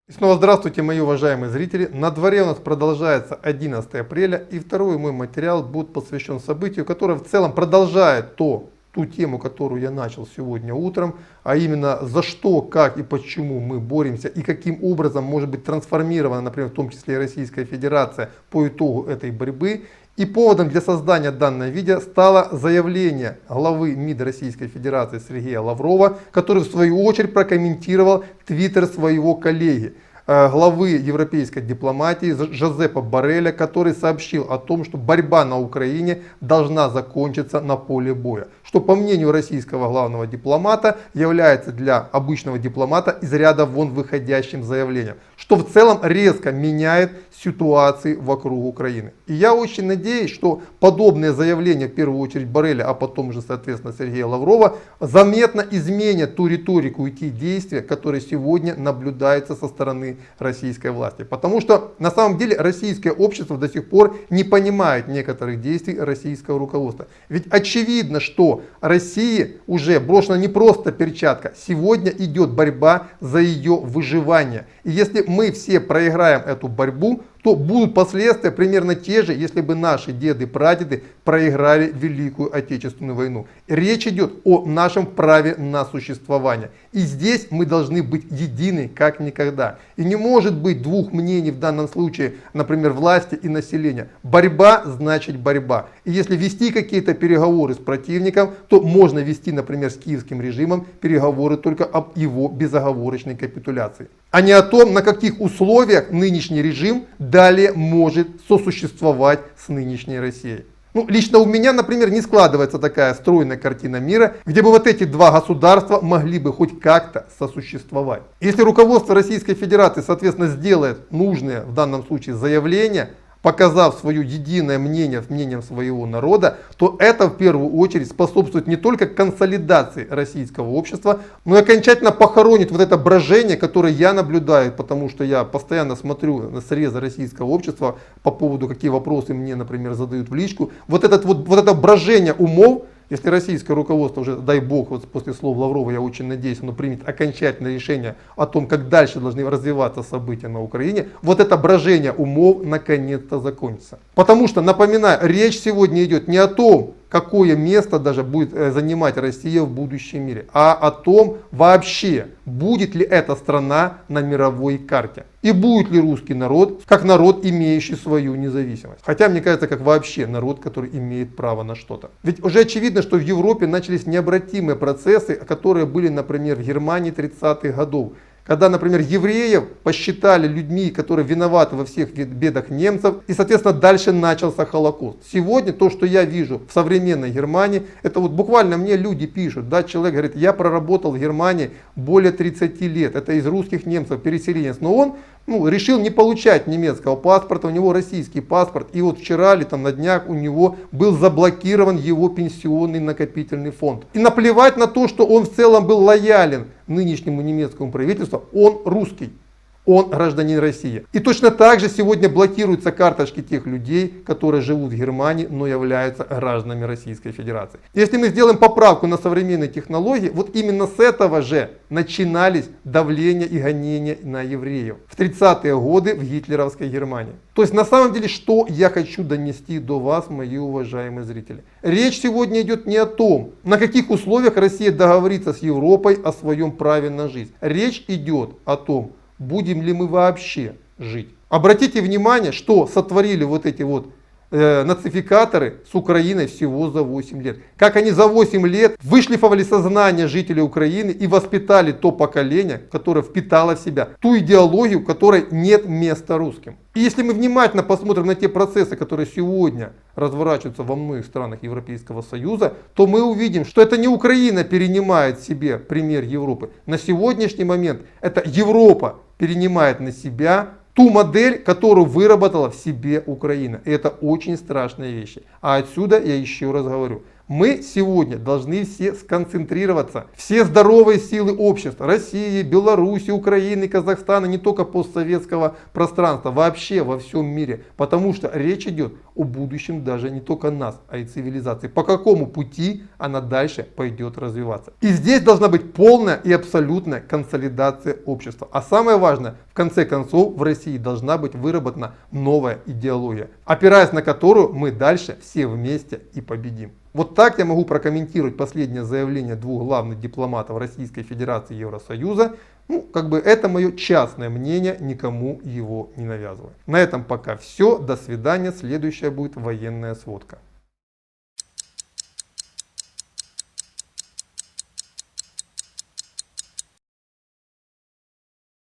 И снова здравствуйте, мои уважаемые зрители. На дворе у нас продолжается 11 апреля, и второй мой материал будет посвящен событию, которое в целом продолжает ту тему, которую я начал сегодня утром, а именно за что, как и почему мы боремся, и каким образом может быть трансформирована, например, в том числе и Российская Федерация по итогу этой борьбы. И поводом для создания данного видео стало заявление главы МИД Российской Федерации Сергея Лаврова, который в свою очередь прокомментировал твиттер своего коллеги, главы европейской дипломатии Жозепа Борреля, который сообщил о том, что борьба на Украине должна закончиться на поле боя. Что, по мнению российского главного дипломата, является для обычного дипломата из ряда вон выходящим заявлением. Что в целом резко меняет ситуации вокруг Украины. И я очень надеюсь, что подобные заявления, в первую очередь Борреля, а потом уже, соответственно, Сергея Лаврова, заметно изменят ту риторику и те действия, которые сегодня наблюдаются со стороны российской власти. Потому что на самом деле российское общество до сих пор не понимает некоторых действий российского руководства. Ведь очевидно, что России уже брошена не просто перчатка, сегодня идет борьба за ее выживание. И если мы все проиграем эту борьбу, то будут последствия примерно те же, если бы наши деды и прадеды проиграли Великую Отечественную войну. Речь идет о нашем праве на существование. И здесь мы должны быть едины как никогда. И не может быть двух мнений в данном случае, например, власти и населения. Борьба значит борьба. И если вести какие-то переговоры с противником, то можно вести, например, с киевским режимом переговоры только об его безоговорочной капитуляции. А не о том, на каких условиях нынешний режим далее может сосуществовать с нынешней Россией. Лично у меня, например, не складывается такая стройная картина мира, где бы вот эти два государства могли бы хоть как-то сосуществовать. Если руководство Российской Федерации, соответственно, сделает нужные в данном случае заявления, показав свое единое мнение с мнением своего народа, то это в первую очередь способствует не только консолидации российского общества, но и окончательно похоронит вот это брожение, которое я наблюдаю, потому что я постоянно смотрю на срезы российского общества по поводу, какие вопросы мне, например, задают в личку. Вот это брожение умов. Если российское руководство уже, дай бог, вот после слов Лаврова, я очень надеюсь, оно примет окончательное решение о том, как дальше должны развиваться события на Украине, вот это брожение умов наконец-то закончится. Потому что, напоминаю, речь сегодня идет не о том, какое место даже будет занимать Россия в будущем мире, а о том вообще, будет ли эта страна на мировой карте. И будет ли русский народ, как народ, имеющий свою независимость. Хотя, мне кажется, как вообще народ, который имеет право на что-то. Ведь уже очевидно, что в Европе начались необратимые процессы, которые были, например, в Германии 30-х годов. Когда, например, евреев посчитали людьми, которые виноваты во всех бедах немцев, и, соответственно, дальше начался Холокост. Сегодня то, что я вижу в современной Германии, это вот буквально мне люди пишут, да, человек говорит, я проработал в Германии более 30 лет, это из русских немцев, переселенец, но он решил не получать немецкого паспорта, у него российский паспорт, и вот вчера или там на днях у него был заблокирован его пенсионный накопительный фонд. И наплевать на то, что он в целом был лоялен нынешнему немецкому правительству, он русский. Он гражданин России. И точно так же сегодня блокируются карточки тех людей, которые живут в Германии, но являются гражданами Российской Федерации. Если мы сделаем поправку на современные технологии, вот именно с этого же начинались давление и гонения на евреев в 30-е годы в гитлеровской Германии. То есть на самом деле, что я хочу донести до вас, мои уважаемые зрители. Речь сегодня идет не о том, на каких условиях Россия договорится с Европой о своем праве на жизнь. Речь идет о том, будем ли мы вообще жить. Обратите внимание, что сотворили вот эти вот нацификаторы с Украиной всего за 8 лет. Как они за 8 лет вышлифовали сознание жителей Украины и воспитали то поколение, которое впитало в себя ту идеологию, которой нет места русским. И если мы внимательно посмотрим на те процессы, которые сегодня разворачиваются во многих странах Европейского Союза, то мы увидим, что это не Украина перенимает себе пример Европы. На сегодняшний момент это Европа перенимает на себя ту модель, которую выработала в себе Украина. И это очень страшные вещи. А отсюда я еще раз говорю. Мы сегодня должны все сконцентрироваться, все здоровые силы общества, России, Беларуси, Украины, Казахстана, не только постсоветского пространства, вообще во всем мире. Потому что речь идет о будущем даже не только нас, а и цивилизации. По какому пути она дальше пойдет развиваться. И здесь должна быть полная и абсолютная консолидация общества. А самое важное, в конце концов, в России должна быть выработана новая идеология, опираясь на которую мы дальше все вместе и победим. Вот так я могу прокомментировать последнее заявление двух главных дипломатов Российской Федерации и Евросоюза. Это мое частное мнение, никому его не навязываю. На этом пока все. До свидания. Следующая будет военная сводка.